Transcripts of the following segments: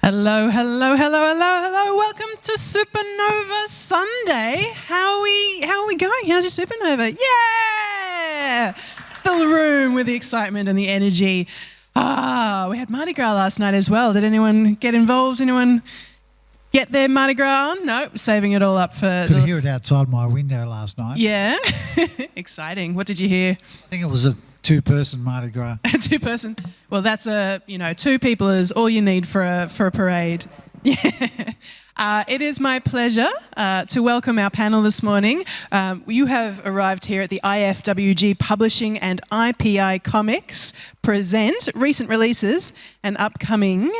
Hello, hello, hello, hello, hello. Welcome to Supanova Sunday. How are we going? How's your supernova? Yeah! Fill the room with the excitement and the energy. We had Mardi Gras last night as well. Did anyone get involved? Anyone get their Mardi Gras on? No, saving it all up for... Could hear it outside my window last night. Yeah? Exciting. What did you hear? I think it was a two-person Mardi Gras. A two-person. Well, that's two people is all you need for a parade. Yeah. It is my pleasure to welcome our panel this morning. You have arrived here at the IFWG Publishing and IPI Comics present recent releases and upcoming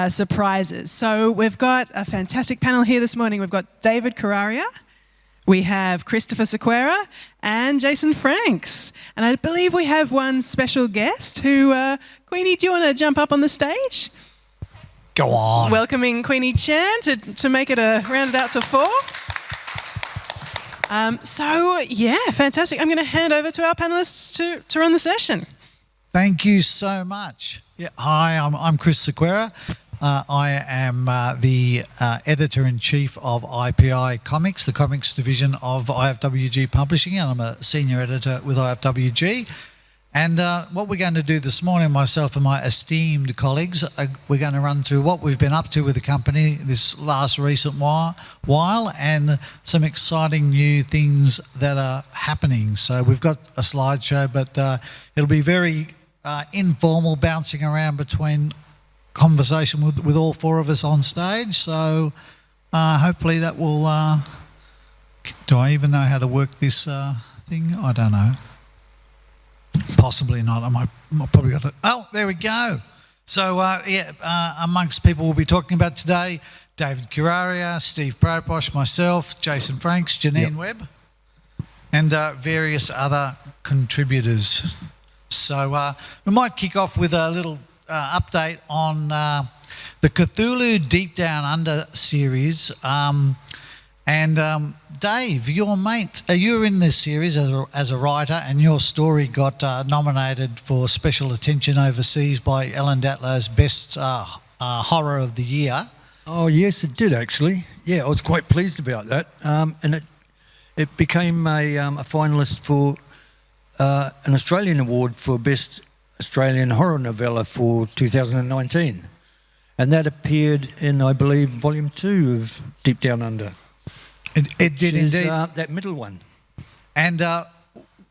surprises. So we've got a fantastic panel here this morning. We've got David Kuraria. We have Christopher Sequeira and Jason Franks. And I believe we have one special guest who, Queenie, do you want to jump up on the stage? Go on. Welcoming Queenie Chan to make it round it out to 4. Fantastic. I'm going to hand over to our panellists to run the session. Thank you so much. Yeah, hi, I'm Chris Sequeira. I am the editor-in-chief of IPI Comics, the comics division of IFWG Publishing, and I'm a senior editor with IFWG. And what we're going to do this morning, myself and my esteemed colleagues, we're going to run through what we've been up to with the company this last recent while and some exciting new things that are happening. So we've got a slideshow, but it'll be very informal, bouncing around between conversation with all 4 of us on stage. So hopefully that will... do I even know how to work this thing? I don't know. Possibly not. I probably got it. Oh, there we go. So, amongst people we'll be talking about today, David Kuraria, Steve Proposh, myself, Jason Franks, Janine Webb, and various other contributors. So we might kick off with a little update on the Cthulhu Deep Down Under series. Dave, your mate, you were in this series as a writer, and your story got nominated for special attention overseas by Ellen Datlow's Best Horror of the Year. Oh yes, it did actually. Yeah, I was quite pleased about that, and it became a finalist for an Australian award for Best Australian Horror Novella for 2019, and that appeared in, I believe, Volume 2 of Deep Down Under. It did indeed. That middle one. And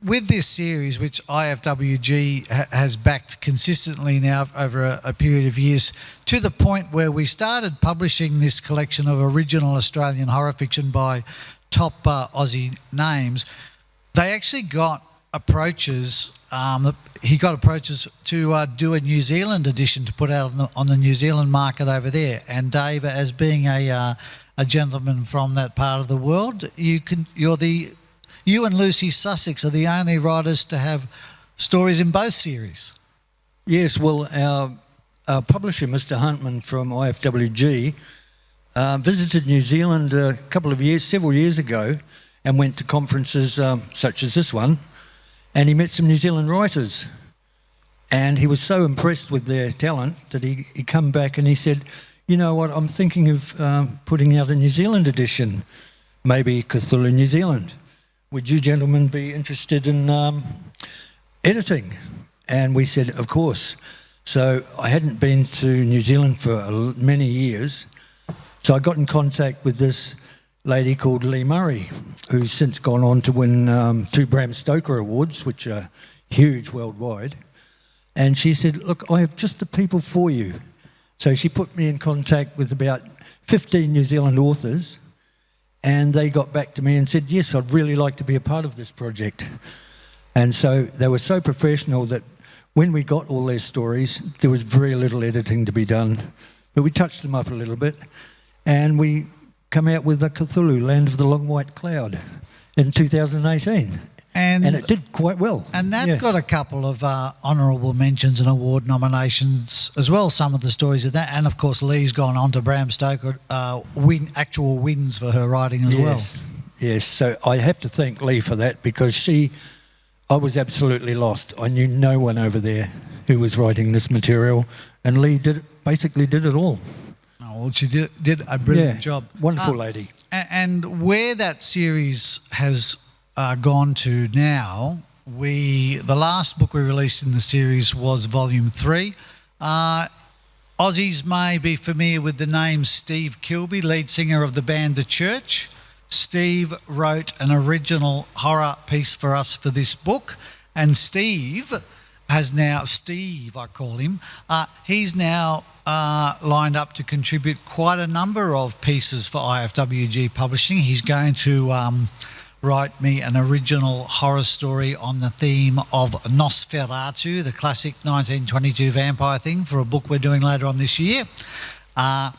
with this series, which IFWG has backed consistently now over a period of years, to the point where we started publishing this collection of original Australian horror fiction by top Aussie names, they actually got approaches. He got approaches to do a New Zealand edition to put out on the New Zealand market over there. And Dave, as being a gentleman from that part of the world, you and Lucy Sussex are the only writers to have stories in both series. Yes, well, our publisher, Mr. Huntman from IFWG, visited New Zealand several years ago, and went to conferences such as this one, and he met some New Zealand writers, and he was so impressed with their talent that he come back and he said, you know what, I'm thinking of putting out a New Zealand edition, maybe Cthulhu New Zealand. Would you gentlemen be interested in editing? And we said, of course. So I hadn't been to New Zealand for many years, so I got in contact with this lady called Lee Murray, who's since gone on to win 2 Bram Stoker Awards, which are huge worldwide. And she said, look, I have just the people for you. So she put me in contact with about 15 New Zealand authors, and they got back to me and said, yes, I'd really like to be a part of this project. And so they were so professional that when we got all their stories, there was very little editing to be done. But we touched them up a little bit, and we come out with the Cthulhu, Land of the Long White Cloud, in 2018. And it did quite well. And that got a couple of honourable mentions and award nominations as well, some of the stories of that. And, of course, Lee's gone on to Bram Stoker, actual wins for her writing as well. Yes, so I have to thank Lee for that, because I was absolutely lost. I knew no one over there who was writing this material, and Lee basically did it all. Oh, well, she did a brilliant job. Wonderful lady. And where that series has gone to now, the last book we released in the series was Volume 3. Aussies may be familiar with the name Steve Kilby, lead singer of the band The Church. Steve wrote an original horror piece for us for this book, and Steve I call him, he's now lined up to contribute quite a number of pieces for IFWG Publishing. He's going to write me an original horror story on the theme of Nosferatu, the classic 1922 vampire thing, for a book we're doing later on this year. And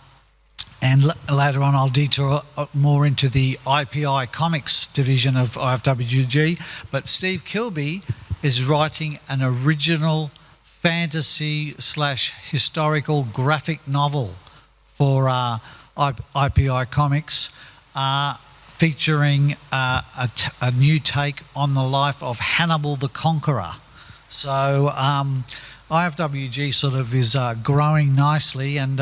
later on I'll detour more into the IPI Comics division of IFWG. But Steve Kilby is writing an original fantasy/historical graphic novel for IPI Comics, featuring a new take on the life of Hannibal the Conqueror. So IFWG sort of is growing nicely, and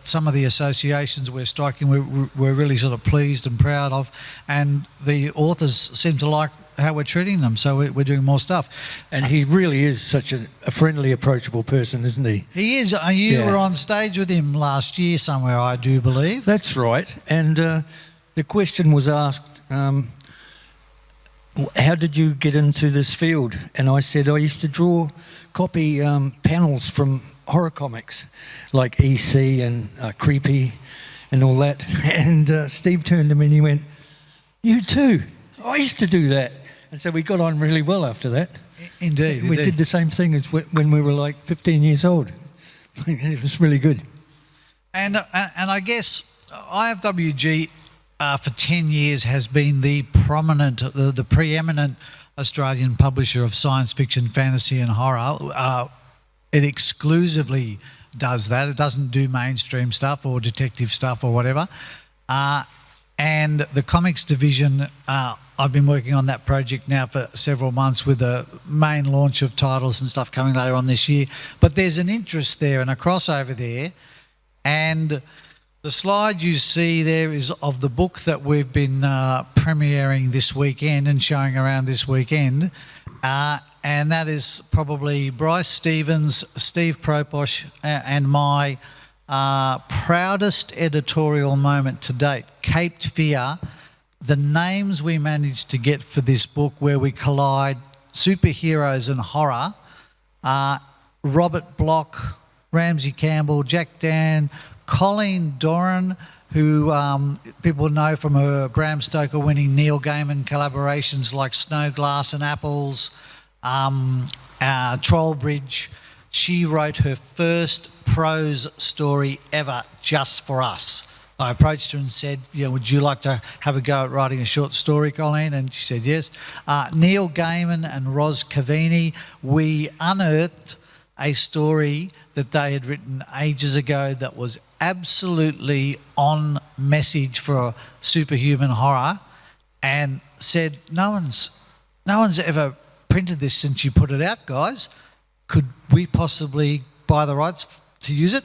some of the associations we're striking we're really sort of pleased and proud of, and the authors seem to like how we're treating them, so we're doing more stuff. And he really is such a friendly, approachable person, isn't he? He is. You were on stage with him last year somewhere, I do believe. That's right. And the question was asked, how did you get into this field? And I said I used to copy panels from horror comics, like EC and Creepy and all that. And Steve turned to me and he went, "You too? I used to do that." And so we got on really well after that. Indeed. We did the same thing as when we were like 15 years old. It was really good. And I guess IFWG for 10 years has been the preeminent Australian publisher of science fiction, fantasy and horror. It exclusively does that. It doesn't do mainstream stuff or detective stuff or whatever. And the comics division, I've been working on that project now for several months, with the main launch of titles and stuff coming later on this year. But there's an interest there and a crossover there. And the slide you see there is of the book that we've been premiering this weekend and showing around this weekend. And that is probably Bryce Stevens, Steve Proposh, and my proudest editorial moment to date. Caped Fear, the names we managed to get for this book, where we collide superheroes and horror. Robert Block, Ramsey Campbell, Jack Dan, Colleen Doran, who people know from her Bram Stoker winning Neil Gaiman collaborations like Snow Glass and Apples, Trollbridge. She wrote her first prose story ever just for us. I approached her and said, would you like to have a go at writing a short story, Colleen? And she said yes. Neil Gaiman and Ros Cavini, we unearthed a story that they had written ages ago that was absolutely on message for superhuman horror, and said, no one's ever printed this since you put it out, guys. Could we possibly buy the rights to use it?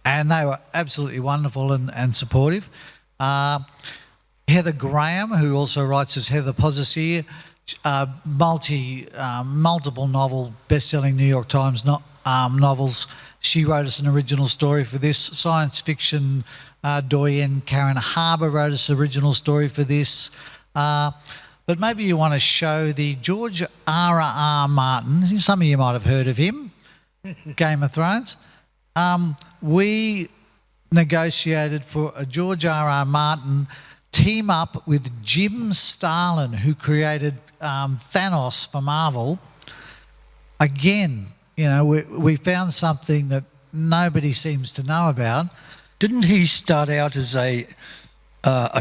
And they were absolutely wonderful and supportive. Heather Graham, who also writes as Heather Posiseer, multiple novel, best-selling New York Times novels. She wrote us an original story for this. Science fiction doyen Karen Harbour wrote us an original story for this. But maybe you want to show the George R.R. Martin. Some of you might have heard of him, Game of Thrones. We negotiated for a George R.R. Martin team up with Jim Starlin, who created Thanos for Marvel. Again, we found something that nobody seems to know about. Didn't he start out as a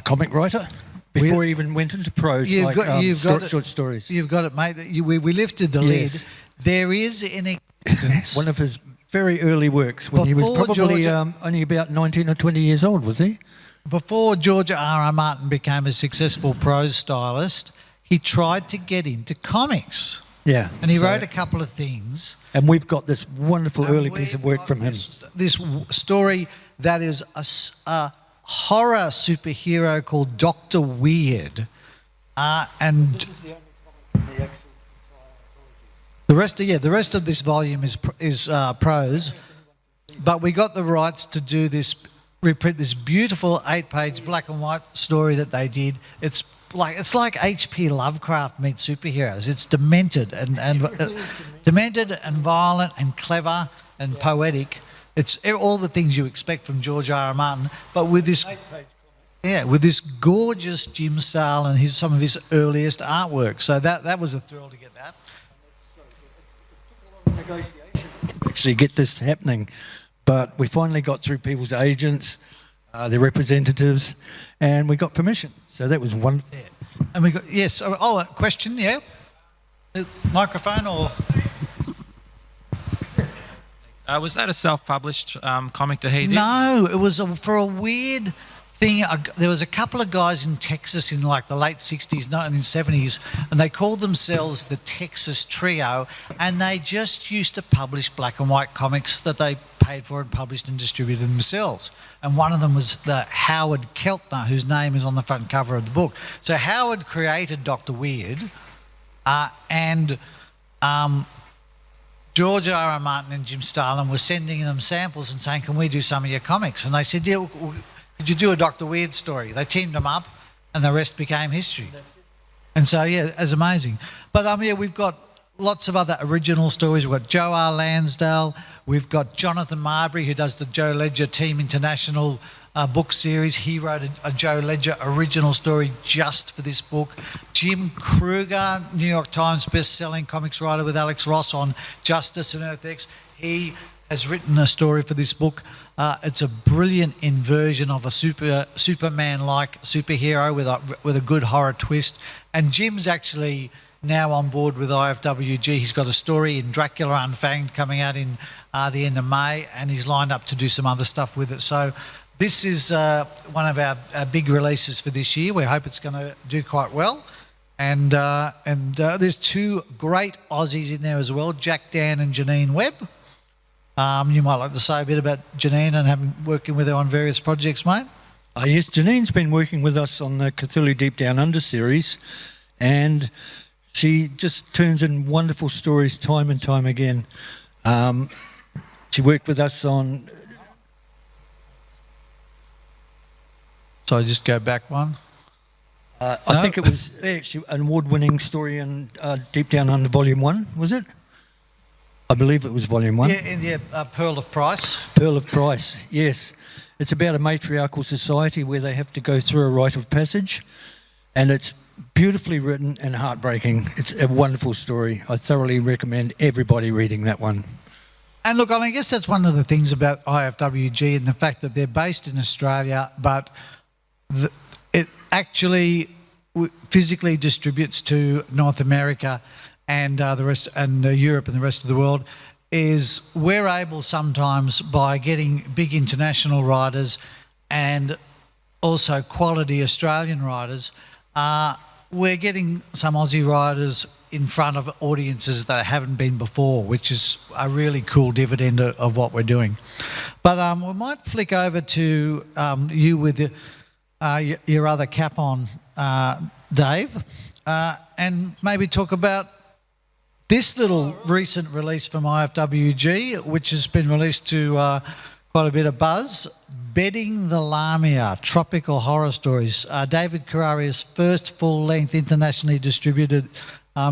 comic writer before he even went into prose, short stories? You've got it, mate. We lifted the lid. There is in existence one of his very early works when he was probably only about 19 or 20 years old, was he? Before George R.R. Martin became a successful prose stylist, he tried to get into comics. Yeah. And he wrote a couple of things. And we've got this wonderful early And piece of we've work from him. This story that is a horror superhero called Dr. Weird. And the rest of this volume is prose. But we got the rights to do this, reprint this beautiful 8-page black and white story that they did. It's like H.P. Lovecraft meets superheroes. It's demented and violent and clever and poetic. It's all the things you expect from George R. R. Martin, but with this gorgeous Jim style and some of his earliest artwork. So that was a thrill to get that. Negotiations to actually get this happening, but we finally got through people's agents, their representatives, and we got permission. So that was wonderful. Yeah. And we got a question, yeah. Microphone or was that a self-published comic that he did? no? It was for a weird thing. There was a couple of guys in Texas in like the late 60s, 1970s, and they called themselves the Texas Trio, and they just used to publish black and white comics that they paid for and published and distributed themselves. And one of them was the Howard Keltner, whose name is on the front cover of the book. So Howard created Dr. Weird, and George R. R. Martin and Jim Starlin were sending them samples and saying, "Can we do some of your comics?" And they said, "Yeah, could you do a Dr. Weird story?" They teamed them up, and the rest became history. And so, yeah, it's amazing. But we've got lots of other original stories. We've got Joe R. Lansdale. We've got Jonathan Marbury, who does the Joe Ledger Team International book series. He wrote a Joe Ledger original story just for this book. Jim Kruger, New York Times best-selling comics writer with Alex Ross on Justice and Earth X. He has written a story for this book. It's a brilliant inversion of a Superman-like superhero with a good horror twist. And Jim's actually now on board with IFWG. He's got a story in Dracula Unfanged coming out in the end of May, and he's lined up to do some other stuff with it. So this is one of our big releases for this year. We hope it's going to do quite well. And there's two great Aussies in there as well, Jack Dan and Janine Webb. You might like to say a bit about Janine and working with her on various projects, mate. Yes, Janine's been working with us on the Cthulhu Deep Down Under series, and she just turns in wonderful stories time and time again. She worked with us on... So just go back one. I think it was actually an award-winning story in Deep Down Under Volume 1, was it? I believe it was Volume 1. Yeah, Pearl of Price. Pearl of Price, yes. It's about a matriarchal society where they have to go through a rite of passage, and it's beautifully written and heartbreaking. It's a wonderful story. I thoroughly recommend everybody reading that one. And look, I guess that's one of the things about IFWG and the fact that they're based in Australia, but it actually physically distributes to North America and the rest, and Europe and the rest of the world. Is we're able sometimes, by getting big international writers and also quality Australian writers, we're getting some Aussie writers in front of audiences that haven't been before, which is a really cool dividend of what we're doing. But we might flick over to you with your other cap on, Dave, and maybe talk about this little recent release from IFWG, which has been released to quite a bit of buzz, Bedding the Lamia, Tropical Horror Stories. David Kuraria's first full-length internationally distributed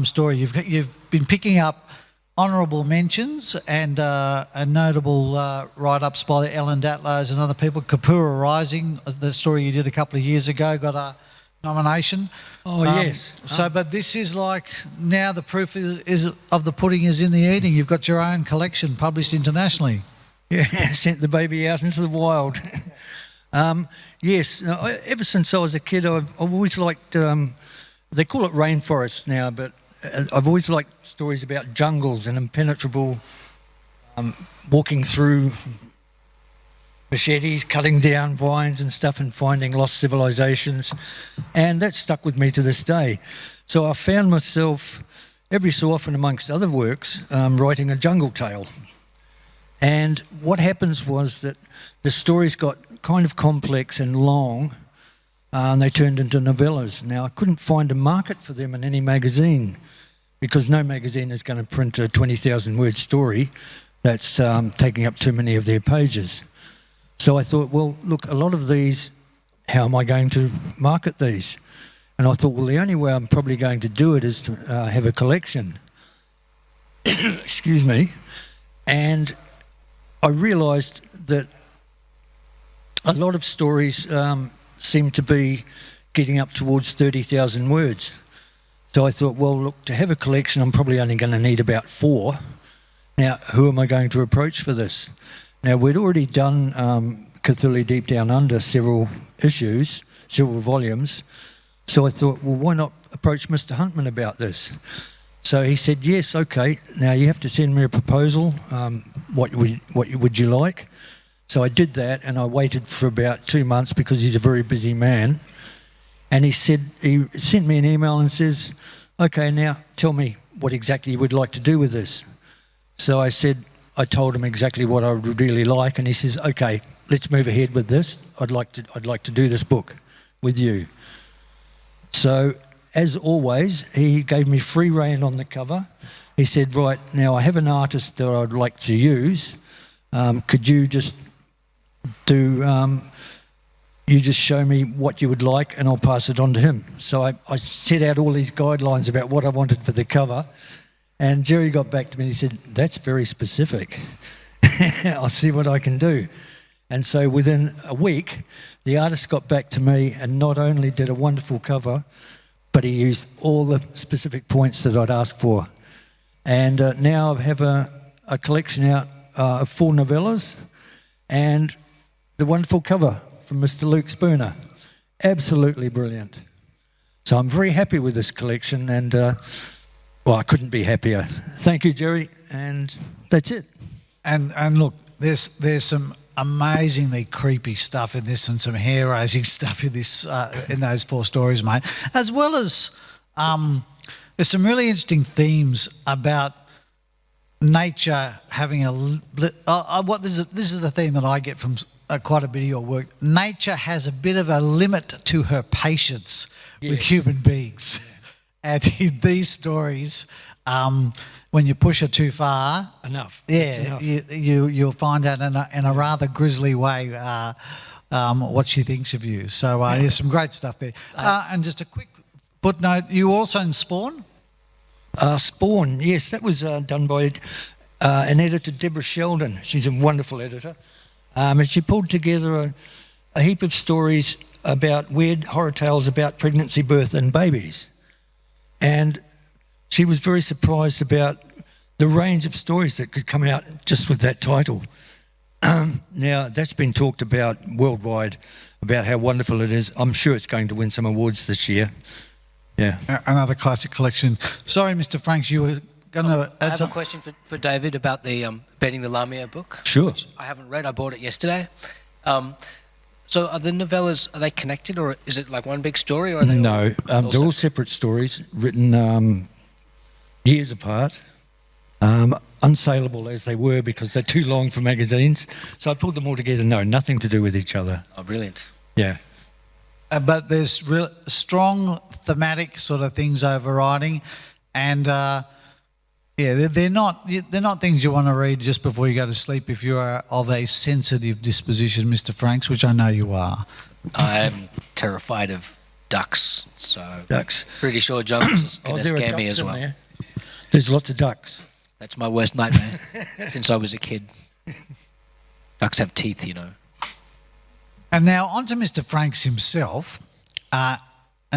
story. You've been picking up honourable mentions and notable write-ups by the Ellen Datlows and other people. Kapura Rising, the story you did a couple of years ago, got a nomination. Oh, yes. So, but this is like, now the proof is of the pudding is in the eating. You've got your own collection published internationally. Yeah, sent the baby out into the wild. Yes, ever since I was a kid, I've always liked, they call it rainforests now, but I've always liked stories about jungles and impenetrable, walking through machetes, cutting down vines and stuff and finding lost civilizations. And that stuck with me to this day. So I found myself every so often, amongst other works, writing a jungle tale. And what happens was that the stories got kind of complex and long, and they turned into novellas. Now, I couldn't find a market for them in any magazine, because no magazine is going to print a 20,000-word story that's taking up too many of their pages. So I thought, well, look, a lot of these, how am I going to market these? And I thought, well, the only way I'm probably going to do it is to have a collection. Excuse me. And I realised that a lot of stories seem to be getting up towards 30,000 words. So I thought, well, look, to have a collection, I'm probably only going to need about 4. Now, who am I going to approach for this? Now, we'd already done Cthulhu Deep Down Under, several issues, several volumes. So I thought, well, why not approach Mr. Huntman about this? So he said, yes, okay. Now, you have to send me a proposal. What would you like? So I did that, and I waited for about 2 months because he's a very busy man. And he sent me an email and says, okay, now tell me what exactly you would like to do with this. So I told him exactly what I would really like, and he says, okay, let's move ahead with this. I'd like to do this book with you. So, as always, he gave me free rein on the cover. He said, right, now I have an artist that I'd like to use. Could you just you just show me what you would like and I'll pass it on to him. So I set out all these guidelines about what I wanted for the cover, and Jerry got back to me and he said, that's very specific. I'll see what I can do. And so within a week, the artist got back to me and not only did a wonderful cover, but he used all the specific points that I'd asked for. And now I have a collection out of 4 novellas and the wonderful cover from Mr. Luke Spooner. Absolutely brilliant. So I'm very happy with this collection, and well, I couldn't be happier. Thank you, Jerry, and that's it. And look, there's some amazingly creepy stuff in this and some hair-raising stuff in this in those 4 stories, mate. As well as there's some really interesting themes about nature having this is the theme that I get from quite a bit of your work. Nature has a bit of a limit to her patience with human beings. And in these stories, when you push her too far, you'll find out in a rather grisly way what she thinks of you. So there's some great stuff there. And just a quick footnote, you also in Spawn? Spawn, yes, that was done by an editor, Deborah Sheldon. She's a wonderful editor. And she pulled together a heap of stories about weird horror tales about pregnancy, birth and babies. And she was very surprised about the range of stories that could come out just with that title. Now, that's been talked about worldwide, about how wonderful it is. I'm sure it's going to win some awards this year. Yeah. Another classic collection. Sorry, Mr. Franks, you were going to... I have a question for David about the Betting the Lamia book. Sure. Which I haven't read. I bought it yesterday. So are the novellas, are they connected, or is it like one big story? Or are they No, they're all separate stories, written years apart. Unsaleable as they were because they're too long for magazines. So I pulled them all together. No, nothing to do with each other. Oh, brilliant. Yeah. But there's real strong thematic sort of things overriding, and they're not things you want to read just before you go to sleep if you are of a sensitive disposition, Mr. Franks, which I know you are. I'm terrified of ducks, so Ducks. pretty sure jungles going to scare me as well. There. There's lots of ducks. That's my worst nightmare since I was a kid. Ducks have teeth, you know. And now on to Mr. Franks himself, and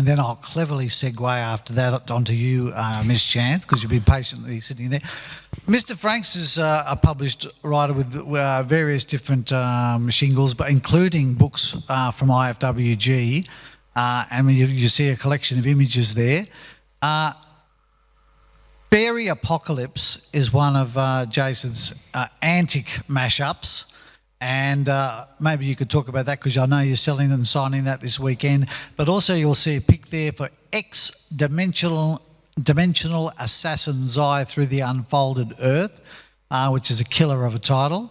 then I'll cleverly segue after that onto you, Miss Chan, because you've been patiently sitting there. Mr. Franks is a published writer with various different shingles, but including books from IFWG, and you see a collection of images there. Fairy Apocalypse is one of Jason's antic mashups. And maybe you could talk about that because I know you're selling and signing that this weekend. But also you'll see a pic there for X-Dimensional Dimensional Assassin's Eye Through the Unfolded Earth, which is a killer of a title.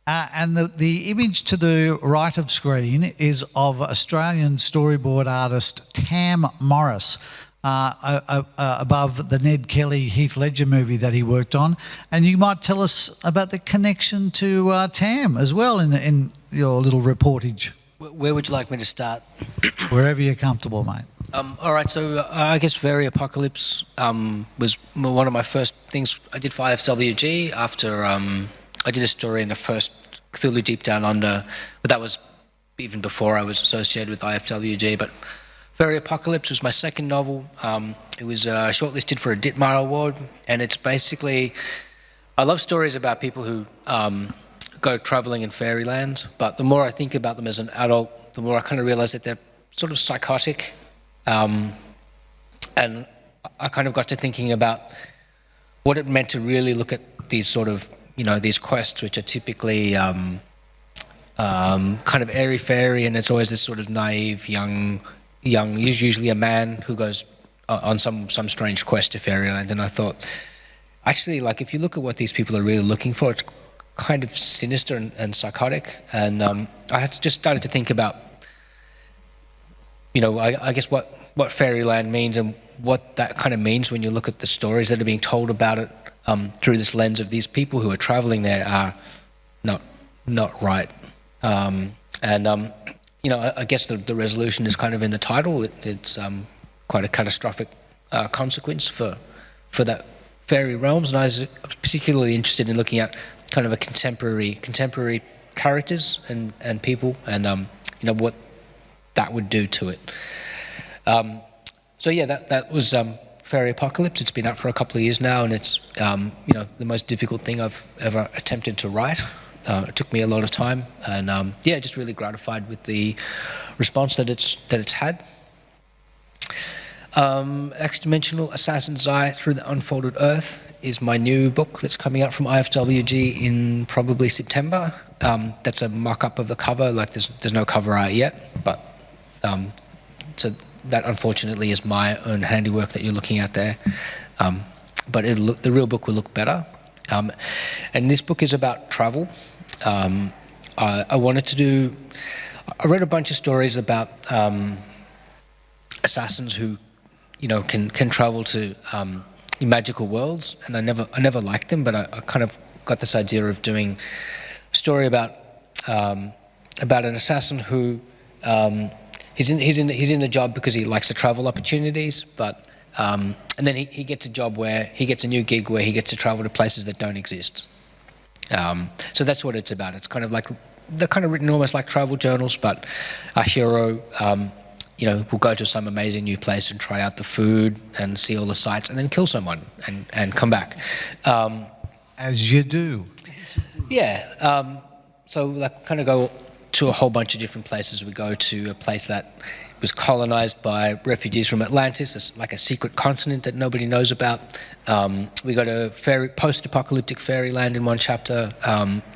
And the image to the right of screen is of Australian storyboard artist Tam Morris, above the Ned Kelly, Heath Ledger movie that he worked on. And you might tell us about the connection to Tam as well in your little reportage. Where would you like me to start? Wherever you're comfortable, mate. All right, so I guess Fairy Apocalypse was one of my first things I did for IFWG after I did a story in the first Cthulhu Deep Down Under, but that was even before I was associated with IFWG. But Fairy Apocalypse was my second novel. It was shortlisted for a Ditmar Award, and it's basically, I love stories about people who go travelling in fairyland, but the more I think about them as an adult, the more I kind of realise that they're sort of psychotic. And I kind of got to thinking about what it meant to really look at these sort of, these quests, which are typically kind of airy-fairy, and it's always this sort of naive, young, usually a man who goes on some strange quest to fairyland. And I thought, actually, like, if you look at what these people are really looking for, it's kind of sinister and psychotic. And I had just started to think about, I guess what fairyland means and what that kind of means when you look at the stories that are being told about it through this lens of these people who are traveling there are not right. I guess the resolution is kind of in the title. It's quite a catastrophic consequence for that fairy realms, and I was particularly interested in looking at kind of a contemporary characters and people, and what that would do to it. That was Fairy Apocalypse. It's been out for a couple of years now, and it's the most difficult thing I've ever attempted to write. It took me a lot of time, and just really gratified with the response that it's had. X-Dimensional Assassin's Eye Through the Unfolded Earth is my new book that's coming out from IFWG in probably September. That's a mock-up of the cover. Like there's no cover art yet, but so that unfortunately is my own handiwork that you're looking at there. But the real book will look better. And this book is about travel. I wrote a bunch of stories about assassins who, can travel to magical worlds, and I never liked them, but I kind of got this idea of doing a story about an assassin who he's in the job because he likes the travel opportunities, but and then he gets a new gig where he gets to travel to places that don't exist. So that's what it's about. It's kind of like, they're kind of written almost like travel journals, but our hero, will go to some amazing new place and try out the food and see all the sights and then kill someone and come back. As you do. Yeah. So like kind of go to a whole bunch of different places. We go to a place that was colonized by refugees from Atlantis. It's like a secret continent that nobody knows about. We go to post-apocalyptic fairyland in one chapter.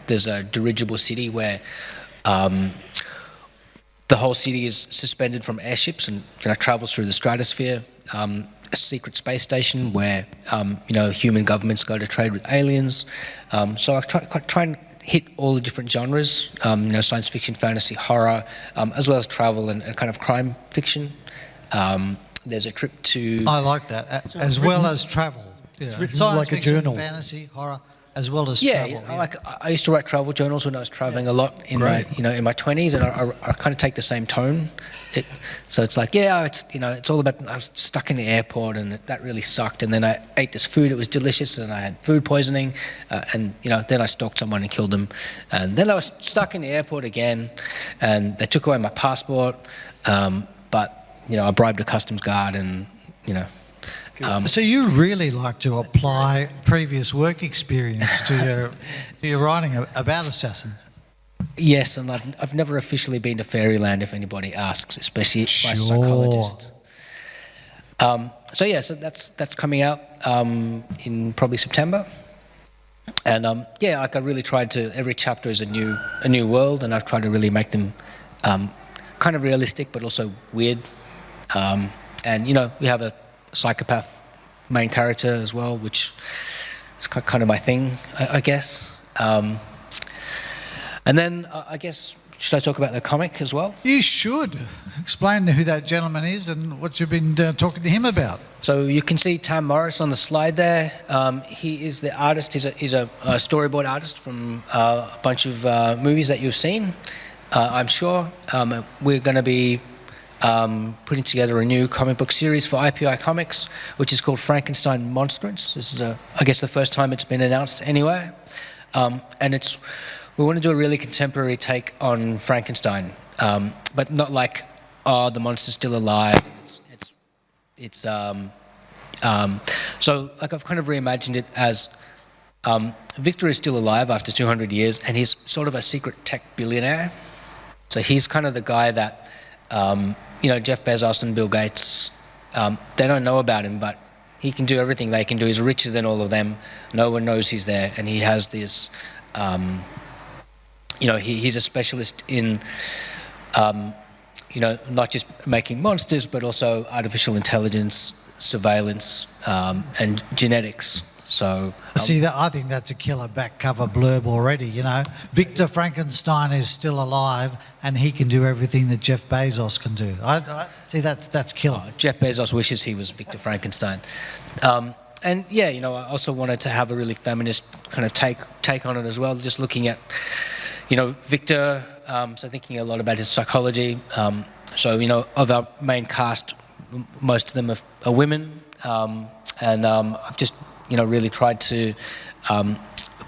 There's a dirigible city where the whole city is suspended from airships and travels through the stratosphere. A secret space station where human governments go to trade with aliens. So I try and hit all the different genres, science fiction, fantasy, horror, as well as travel and kind of crime fiction. There's a trip to... I like that, as well as travel. It's written Science like fiction, a journal. Fantasy, horror, as well as travel. Like I used to write travel journals when I was traveling a lot in my 20s, and I kind of take the same tone. So it's like, it's all about, I was stuck in the airport and that really sucked, and then I ate this food, it was delicious, and I had food poisoning, and then I stalked someone and killed them, and then I was stuck in the airport again, and they took away my passport, but I bribed a customs guard, and so you really like to apply previous work experience to your writing about assassins? Yes, and I've never officially been to fairyland, if anybody asks, especially by psychologists. So that's coming out in probably September, and I really tried to. Every chapter is a new world, and I've tried to really make them kind of realistic, but also weird. And we have a psychopath main character as well, which is kind of my thing, I guess. And then I guess, should I talk about the comic as well? You should. Explain who that gentleman is and what you've been talking to him about. So you can see Tam Morris on the slide there. He is the artist. He's a storyboard artist from a bunch of movies that you've seen, I'm sure. We're going to be putting together a new comic book series for IPI Comics, which is called Frankenstein Monstrance. This is, I guess, the first time it's been announced anywhere. And we want to do a really contemporary take on Frankenstein, but not like, oh, the monster's still alive. So like I've kind of reimagined it as Victor is still alive after 200 years, and he's sort of a secret tech billionaire. So he's kind of the guy that, Jeff Bezos and Bill Gates, they don't know about him, but he can do everything they can do. He's richer than all of them. No one knows he's there, and he has this, he's a specialist in, not just making monsters, but also artificial intelligence, surveillance, and genetics. So see, I think that's a killer back cover blurb already. Victor Frankenstein is still alive, and he can do everything that Jeff Bezos can do. I see that's killer. Jeff Bezos wishes he was Victor Frankenstein. And yeah, I also wanted to have a really feminist kind of take on it as well. Just looking at, Victor. So thinking a lot about his psychology. Of our main cast, most of them are women, and I've just really tried to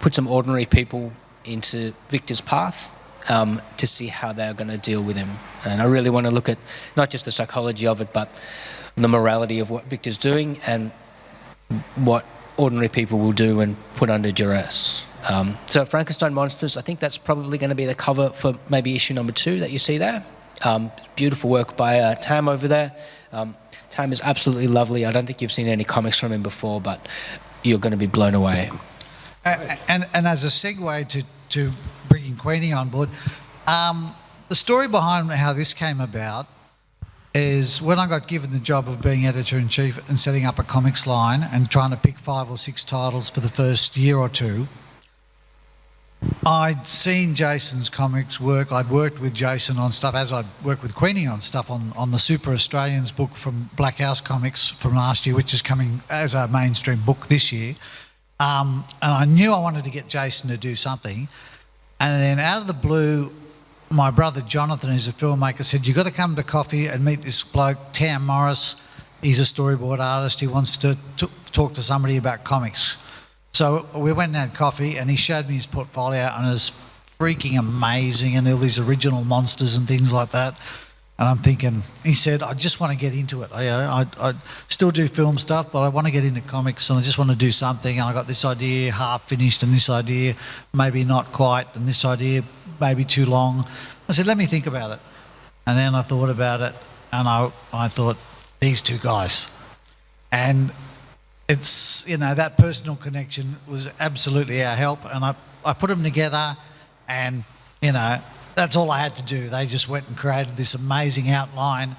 put some ordinary people into Victor's path to see how they're going to deal with him. And I really want to look at not just the psychology of it, but the morality of what Victor's doing and what ordinary people will do when put under duress. So Frankenstein Monsters, I think that's probably going to be the cover for maybe issue number 2 that you see there. Beautiful work by Tam over there. Tam is absolutely lovely. I don't think you've seen any comics from him before, but you're going to be blown away. And as a segue to bringing Queenie on board, the story behind how this came about is when I got given the job of being editor-in-chief and setting up a comics line and trying to pick 5 or 6 titles for the first year or two, I'd seen Jason's comics work. I'd worked with Jason on stuff, as I'd worked with Queenie on stuff on the Super Australians book from Black House Comics from last year, which is coming as a mainstream book this year. And I knew I wanted to get Jason to do something. And then out of the blue, my brother Jonathan, who's a filmmaker, said, "You've got to come to coffee and meet this bloke, Tam Morris. He's a storyboard artist. He wants to talk to somebody about comics." So we went and had coffee, and he showed me his portfolio, and it was freaking amazing, and all these original monsters and things like that. And I'm thinking, he said, "I just want to get into it. I still do film stuff, but I want to get into comics, and I just want to do something. And I got this idea half finished, and this idea maybe not quite, and this idea maybe too long." I said, "Let me think about it." And then I thought about it, and I thought, these two guys. And it's, that personal connection was absolutely our help. And I put them together, and, that's all I had to do. They just went and created this amazing outline.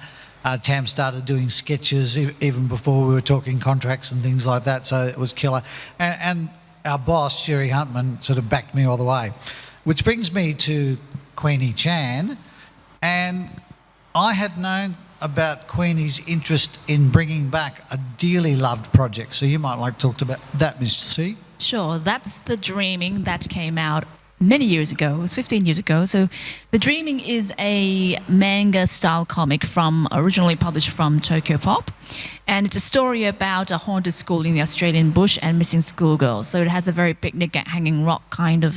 Tam started doing sketches even before we were talking contracts and things like that, so it was killer. And our boss, Jerry Huntman, sort of backed me all the way. Which brings me to Queenie Chan, and I had known about Queenie's interest in bringing back a dearly loved project. So you might like to talk about that, Mr. C. Sure, that's The Dreaming that came out many years ago. It was 15 years ago. So The Dreaming is a manga-style comic originally published from Tokyo Pop. And it's a story about a haunted school in the Australian bush and missing schoolgirls. So it has a very picnic at Hanging Rock kind of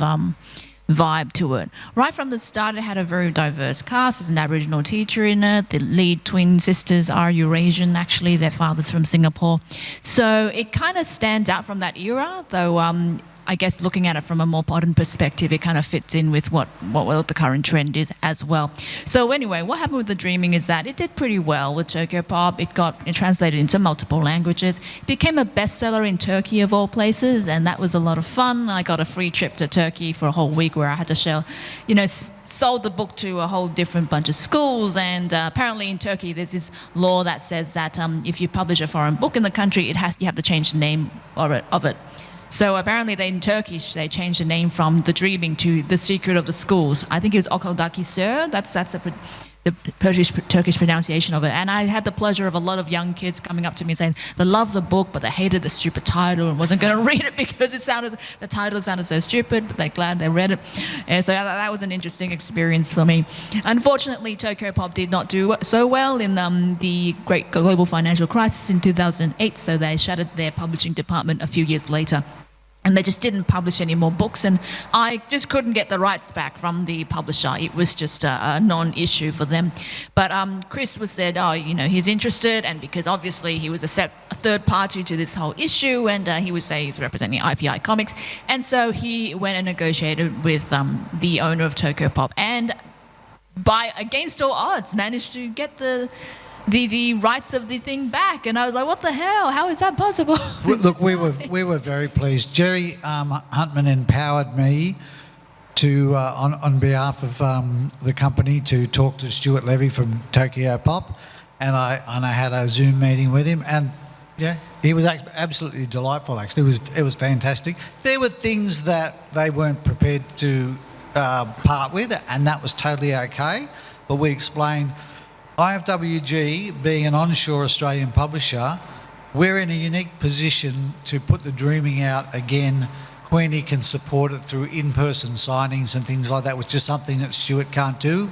vibe to it. Right from the start, it had a very diverse cast. There's an Aboriginal teacher in it. The lead twin sisters are Eurasian, actually. Their father's from Singapore. So it kind of stands out from that era, though I I guess looking at it from a more modern perspective, it kind of fits in with what the current trend is as well. So anyway, what happened with The Dreaming is that it did pretty well with Tokyo Pop. It translated into multiple languages. It became a bestseller in Turkey of all places, and that was a lot of fun. I got a free trip to Turkey for a whole week where I had to share, sold the book to a whole different bunch of schools. And apparently in Turkey there's this law that says that if you publish a foreign book in the country, you have to change the name of it. So apparently in Turkish they changed the name from The Dreaming to The Secret of the Schools. I think it was Okuldaki Sir. That's the Turkish pronunciation of it. And I had the pleasure of a lot of young kids coming up to me saying they loved the book, but they hated the stupid title and wasn't going to read it because the title sounded so stupid, but they're glad they read it. And so that was an interesting experience for me. Unfortunately, Tokyo Pop did not do so well in the great global financial crisis in 2008, so they shuttered their publishing department a few years later. And they just didn't publish any more books, and I just couldn't get the rights back from the publisher. It was just a non-issue for them. But Chris said, he's interested, and because obviously he was a third party to this whole issue, and he would say he's representing IPI Comics, and so he went and negotiated with the owner of Tokyo Pop, and against all odds, managed to get the rights of the thing back. And I was like, what the hell? How is that possible? Look, we were very pleased. Jerry Huntman empowered me to, on behalf of the company, to talk to Stuart Levy from Tokyo Pop, and I had a Zoom meeting with him, and yeah, he was absolutely delightful. Actually, it was fantastic. There were things that they weren't prepared to part with, and that was totally okay. But we explained. IFWG, being an onshore Australian publisher, we're in a unique position to put The Dreaming out again. Queenie can support it through in-person signings and things like that, which is something that Stuart can't do,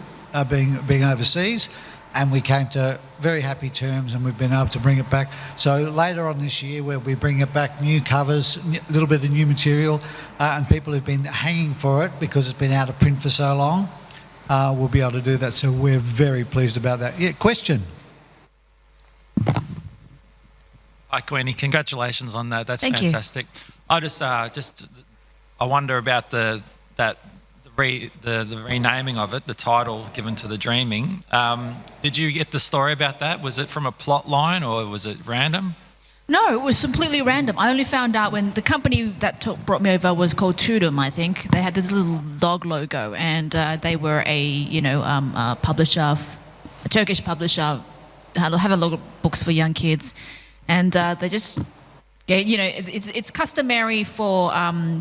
being overseas. And we came to very happy terms, and we've been able to bring it back. So later on this year, we'll be bringing it back, new covers, a little bit of new material, and people who've been hanging for it because it's been out of print for so long. We'll be able to do that, so we're very pleased about that. Yeah, question? Hi, Queenie. Congratulations on that. That's Thank you. fantastic. I I wonder about the renaming of it, the title given to The Dreaming. Did you get the story about that? Was it from a plot line or was it random? No, it was completely random. I only found out when the company that brought me over was called Tudum, I think. They had this little dog logo, and they were a publisher, a Turkish publisher, have a lot of books for young kids, and they just. Yeah, it's customary for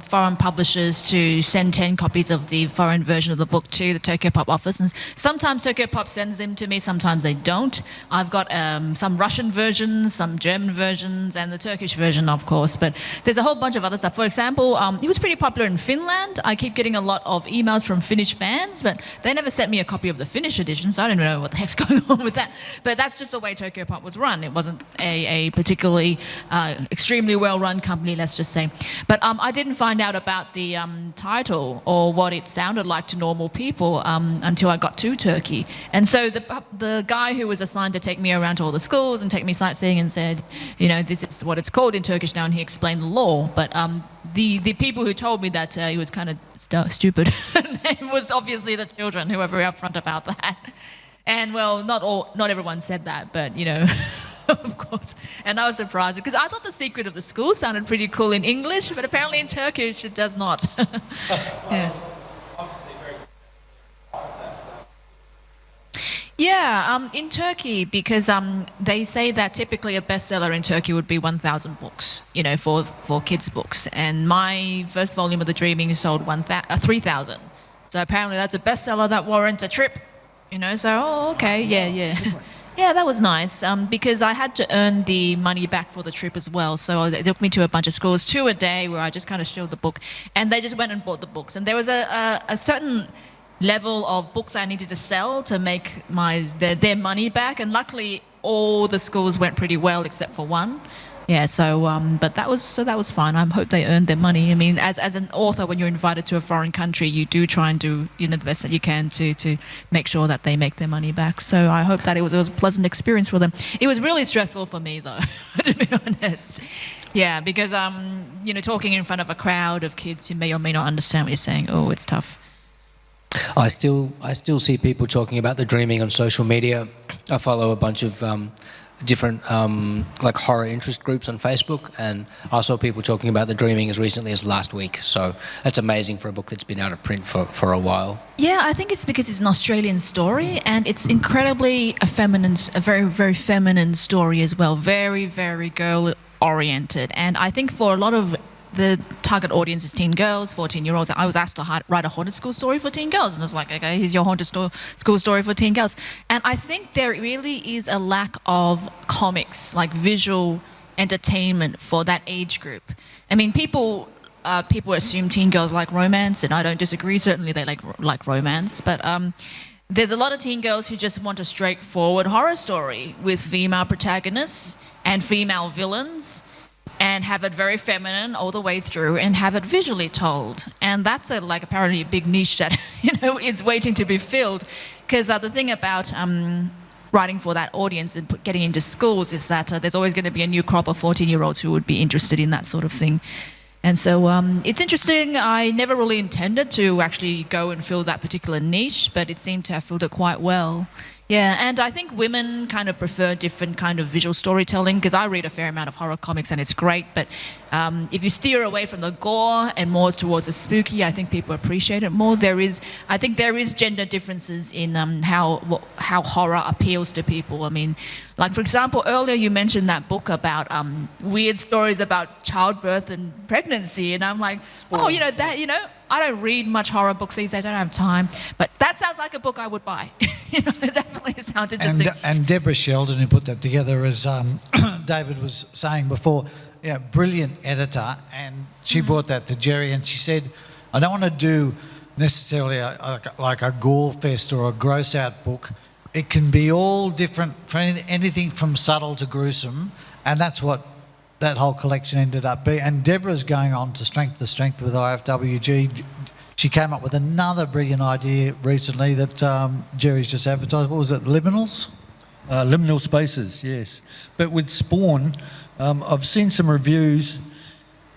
foreign publishers to send 10 copies of the foreign version of the book to the Tokyo Pop office. And sometimes Tokyo Pop sends them to me, sometimes they don't. I've got some Russian versions, some German versions, and the Turkish version, of course. But there's a whole bunch of other stuff. For example, it was pretty popular in Finland. I keep getting a lot of emails from Finnish fans, but they never sent me a copy of the Finnish edition, so I don't know what the heck's going on with that. But that's just the way Tokyo Pop was run. It wasn't a particularly extremely well-run company, let's just say. But I didn't find out about the title or what it sounded like to normal people until I got to Turkey. And so the guy who was assigned to take me around to all the schools and take me sightseeing and said, this is what it's called in Turkish now, and he explained the law. But the people who told me that he was kind of stupid it was obviously the children who were very upfront about that. And well, not everyone said that, but of course. And I was surprised because I thought The Secret of the School sounded pretty cool in English, but apparently in Turkish it does not. Yeah. Yeah, in Turkey, because they say that typically a bestseller in Turkey would be 1,000 books, for kids' books. And my first volume of The Dreaming sold 3,000. So apparently that's a bestseller that warrants a trip, so, okay, yeah. Yeah, that was nice because I had to earn the money back for the trip as well. So they took me to a bunch of schools, 2 a day, where I just kind of showed the book, and they just went and bought the books. And there was a certain level of books I needed to sell to make their money back. And luckily, all the schools went pretty well except for one. Yeah, so but that was fine. I hope they earned their money. I mean, as an author, when you're invited to a foreign country, you do try and do the best that you can to make sure that they make their money back. So I hope that it was a pleasant experience for them. It was really stressful for me though, to be honest. Yeah, because talking in front of a crowd of kids who may or may not understand what you're saying. Oh, it's tough. I still see people talking about the dreaming on social media. I follow a bunch of different like horror interest groups on Facebook, and I saw people talking about the dreaming as recently as last week. So that's amazing for a book that's been out of print for a while. Yeah, I think it's because it's an Australian story, and it's incredibly a very, very feminine story as well. Very, very girl oriented. And I think for a lot of the target audience is teen girls, 14-year-olds. I was asked to write a haunted school story for teen girls, and it's like, okay, here's your haunted school story for teen girls. And I think there really is a lack of comics, like visual entertainment for that age group. I mean, people assume teen girls like romance, and I don't disagree. Certainly they like romance, but there's a lot of teen girls who just want a straightforward horror story with female protagonists and female villains, and have it very feminine all the way through, and have it visually told. And that's apparently a big niche that is waiting to be filled. Because the thing about writing for that audience and getting into schools is that there's always going to be a new crop of 14-year-olds who would be interested in that sort of thing. And so it's interesting. I never really intended to actually go and fill that particular niche, but it seemed to have filled it quite well. Yeah, and I think women kind of prefer different kind of visual storytelling, because I read a fair amount of horror comics and it's great, but if you steer away from the gore and more towards the spooky, I think people appreciate it more. I think there is gender differences in how horror appeals to people. I mean, like for example, earlier you mentioned that book about weird stories about childbirth and pregnancy, and I'm like, I don't read much horror books these days. I don't have time, but that sounds like a book I would buy. It definitely sounds interesting. And Deborah Sheldon, who put that together, as David was saying before, brilliant editor, and she brought that to Jerry, and she said, I don't want to do necessarily like a gore fest or a gross out book. It can be all different, anything from subtle to gruesome, and that's what that whole collection ended up being. And Deborah's going on to strength to strength with IFWG. She came up with another brilliant idea recently that Jerry's just advertised. What was it, Liminals? Liminal spaces, yes. But with Spawn, I've seen some reviews,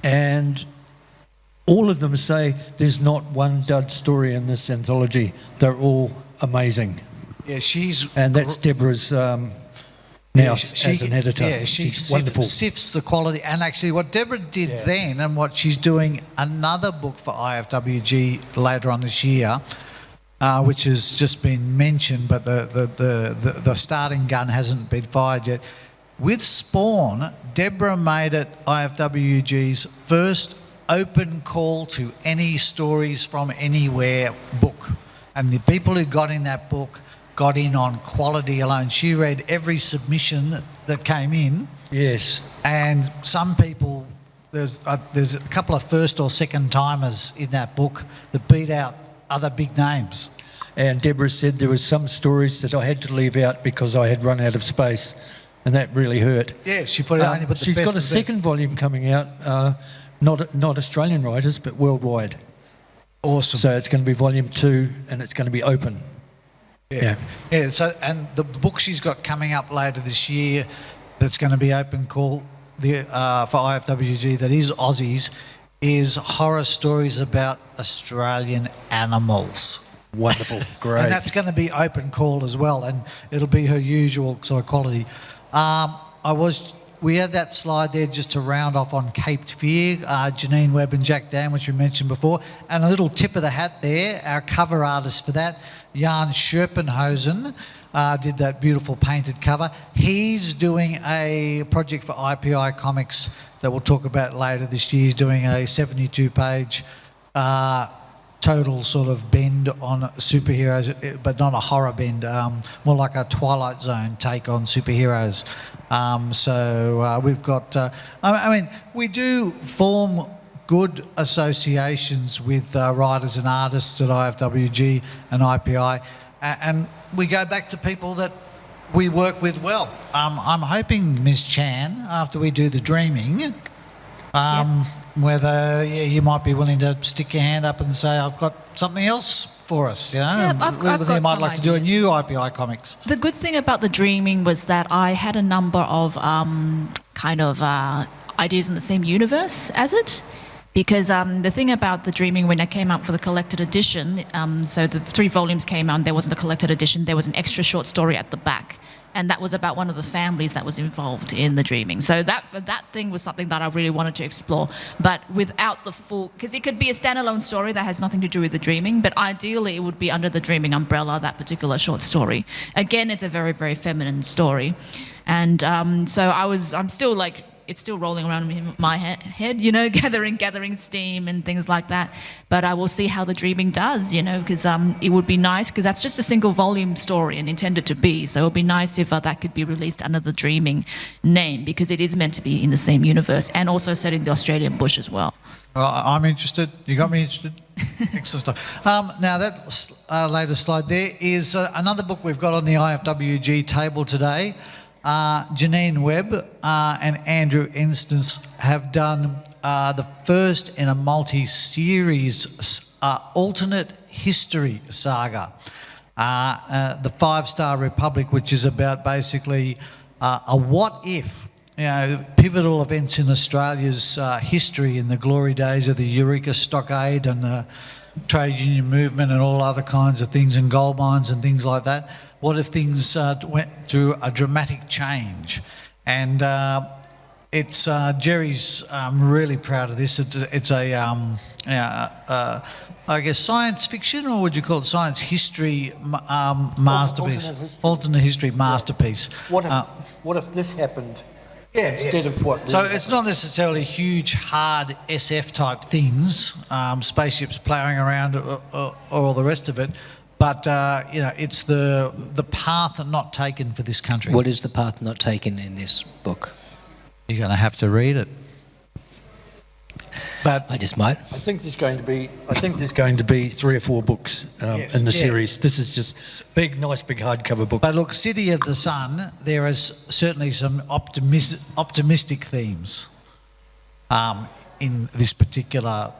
and all of them say there's not one dud story in this anthology. They're all amazing. Yeah, and that's Deborah's as an editor. Yeah, she's wonderful. Sifts the quality. And actually what Deborah did then, and what she's doing another book for IFWG later on this year, which has just been mentioned, but the starting gun hasn't been fired yet. With Spawn, Deborah made it IFWG's first open call to any stories from anywhere book. And the people who got in that book got in on quality alone. She read every submission that came in. Yes. And some people, there's a couple of first or second timers in that book that beat out other big names. And Deborah said there were some stories that I had to leave out because I had run out of space, and that really hurt. Yeah, she put it only put the she's best got a second volume coming out, not Australian writers, but worldwide. Awesome. So it's going to be volume 2, and it's going to be open. Yeah. So, and the book she's got coming up later this year, that's going to be open call for IFWG, that is Aussies, is horror stories about Australian animals. Wonderful, great. And that's going to be open call as well, and it'll be her usual sort of quality. We had that slide there just to round off on Caped Fear, Janine Webb and Jack Dan, which we mentioned before. And a little tip of the hat there, our cover artist for that, Jan Scherpenhausen, did that beautiful painted cover. He's doing a project for IPI Comics that we'll talk about later this year. He's doing a 72-page total sort of bend on superheroes, but not a horror bend, more like a Twilight Zone take on superheroes. So we've got, we do form good associations with writers and artists at IFWG and IPI, and we go back to people that we work with well. I'm hoping, Ms. Chan, after we do the dreaming, whether you might be willing to stick your hand up and say, I've got something else for us, you know? Yeah, I've got you might some like to do a ideas. new IPI comics. The good thing about the dreaming was that I had a number of ideas in the same universe as it. Because the thing about the dreaming, when I came out for the collected edition, so the 3 volumes came out, there wasn't a collected edition, there was an extra short story at the back. And that was about one of the families that was involved in the dreaming. So that thing was something that I really wanted to explore, but without the full, because it could be a standalone story that has nothing to do with the dreaming, but ideally it would be under the dreaming umbrella, that particular short story. Again, it's a very, very feminine story. And so I'm still like, it's still rolling around in my head, you know, gathering steam and things like that. But I will see how the dreaming does, you know, because it would be nice, because that's just a single volume story and intended to be. So it would be nice if that could be released under the dreaming name, because it is meant to be in the same universe and also set in the Australian bush as well. I'm interested. You got me interested. Excellent stuff. Now, that latest slide there is another book we've got on the IFWG table today. Janine Webb and Andrew Instance have done the first in a multi-series alternate history saga, the 5-Star Republic, which is about basically a what if, you know, pivotal events in Australia's history in the glory days of the Eureka Stockade and the trade union movement and all other kinds of things, and gold mines and things like that. What if things went through a dramatic change? And it's Jerry's really proud of this. It's a I guess science fiction, or would you call it science history masterpiece? Alternate history masterpiece. What if this happened instead of what? So it's not necessarily huge, hard SF type things, spaceships ploughing around or all the rest of it. But, you know, it's the path not taken for this country. What is the path not taken in this book? You're going to have to read it. But I just might. I think there's going to be 3 or 4 books in the series. This is just nice big hardcover book. But look, City of the Sun, there is certainly some optimistic themes in this particular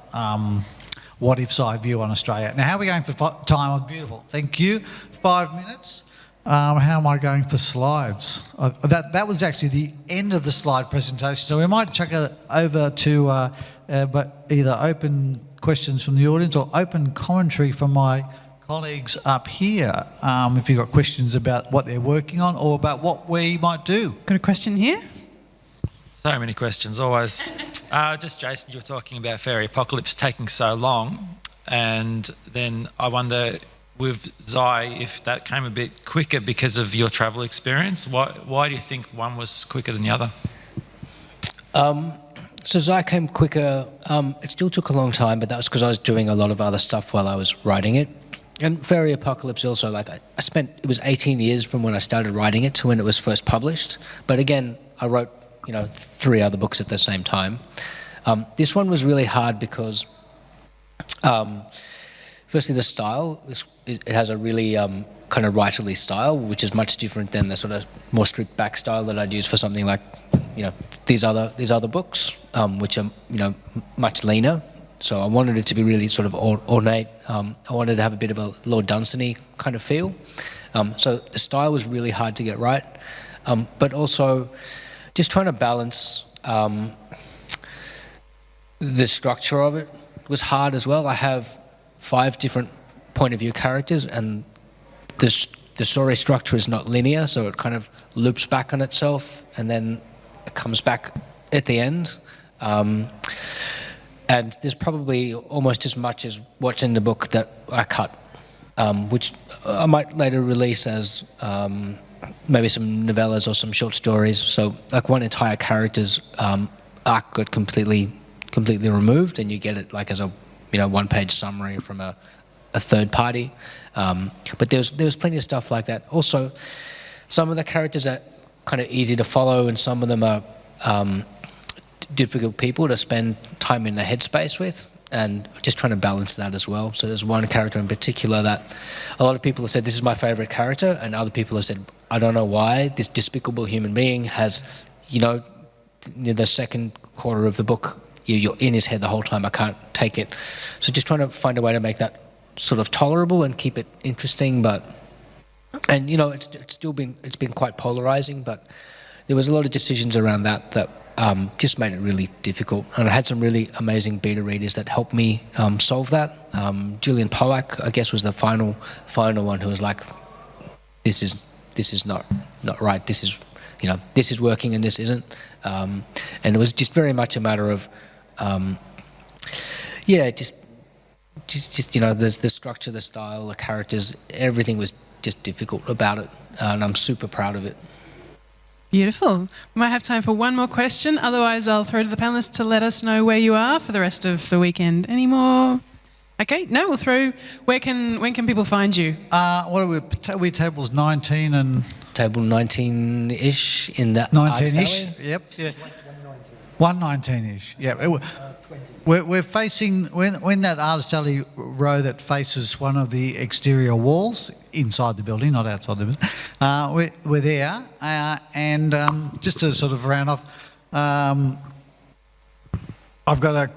what if side view on Australia. Now, how are we going for time? Oh, beautiful. Thank you. 5 minutes. How am I going for slides? That was actually the end of the slide presentation, so we might chuck it over to but either open questions from the audience or open commentary from my colleagues up here, if you've got questions about what they're working on or about what we might do. Got a question here? So many questions, always. Just Jason, you were talking about Fairy Apocalypse taking so long, and then I wonder with Zai if that came a bit quicker because of your travel experience. Why do you think one was quicker than the other? So Zai came quicker. It still took a long time, but that was because I was doing a lot of other stuff while I was writing it. And Fairy Apocalypse also, like it was 18 years from when I started writing it to when it was first published. But again, I wrote, 3 other books at the same time. This one was really hard because, firstly, the style, it has a really kind of writerly style, which is much different than the sort of more strict back style that I'd use for something like, these other books, which are, much leaner. So I wanted it to be really sort of ornate. I wanted to have a bit of a Lord Dunsany kind of feel. So the style was really hard to get right, but also just trying to balance the structure of it was hard as well. I have 5 different point of view characters, and the story structure is not linear, so it kind of loops back on itself, and then it comes back at the end. And there's probably almost as much as what's in the book that I cut, which I might later release as maybe some novellas or some short stories. So like one entire character's arc got completely removed, and you get it like as a 1-page summary from a third party. But there was plenty of stuff like that. Also, some of the characters are kind of easy to follow, and some of them are difficult people to spend time in the headspace with. and just trying to balance that as well. So there's one character in particular that a lot of people have said this is my favourite character, and other people have said I don't know why this despicable human being has, the second quarter of the book you're in his head the whole time. I can't take it. So just trying to find a way to make that sort of tolerable and keep it interesting, and it's been quite polarizing, but there was a lot of decisions around that just made it really difficult. And I had some really amazing beta readers that helped me solve that. Julian Pollack, I guess, was the final one who was like, this is not right. This is working and this isn't. And it was just very much a matter of, the structure, the style, the characters, everything was just difficult about it, and I'm super proud of it. Beautiful. We might have time for one more question. Otherwise, I'll throw to the panellists to let us know where you are for the rest of the weekend. Any more? Okay. No, we'll throw. When can people find you? What are we tables 19 and table 19-ish in that 19-ish. Yep. Yeah. 119-ish. Yeah. We're facing when that artist alley row that faces one of the exterior walls inside the building, not outside the building. We're there, and just to sort of round off, I've got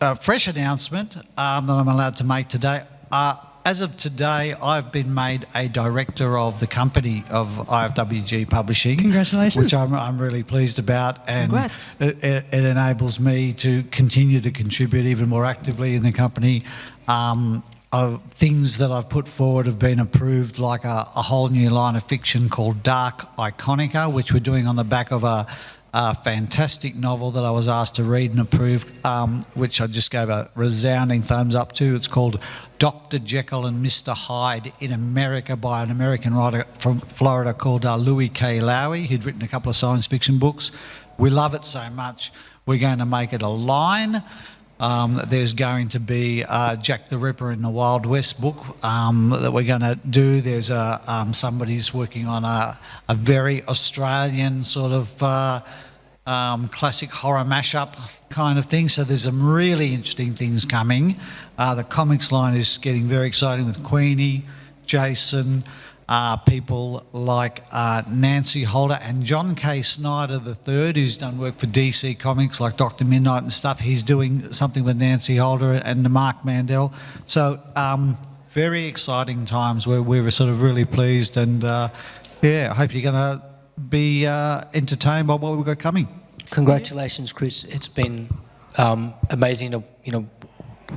a fresh announcement that I'm allowed to make today. As of today, I've been made a director of the company of IFWG Publishing. Congratulations. Which I'm really pleased about. And congrats. It enables me to continue to contribute even more actively in the company. Of things that I've put forward have been approved, like a whole new line of fiction called Dark Iconica, which we're doing on the back of a fantastic novel that I was asked to read and approve, which I just gave a resounding thumbs up to. It's called Dr. Jekyll and Mr. Hyde in America by an American writer from Florida called Louis K. Lowy, who'd written a couple of science fiction books. We love it so much, we're going to make it a line. There's going to be Jack the Ripper in the Wild West book that we're going to do. There's somebody's working on a very Australian sort of classic horror mashup kind of thing. So there's some really interesting things coming. The comics line is getting very exciting with Queenie, Jason, people like Nancy Holder and John K. Snyder III, who's done work for DC Comics like Dr. Midnight and stuff. He's doing something with Nancy Holder and Mark Mandel. So very exciting times where we're sort of really pleased, and I hope you're going to be entertained by what we've got coming. Congratulations, Chris. It's been amazing to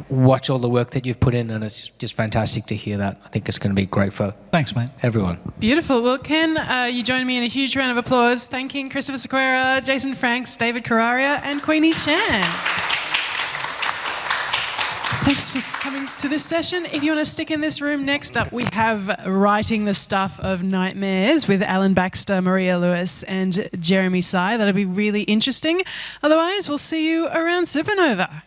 watch all the work that you've put in, and it's just fantastic to hear that. I think it's going to be great for Thanks, mate. Everyone. Beautiful. Well, can you join me in a huge round of applause thanking Christopher Sequeira, Jason Franks, David Kuraria and Queenie Chan. Thanks for coming to this session. If you want to stick in this room, next up we have Writing the Stuff of Nightmares with Alan Baxter, Maria Lewis and Jeremy Sy. That'll be really interesting. Otherwise, we'll see you around Supanova.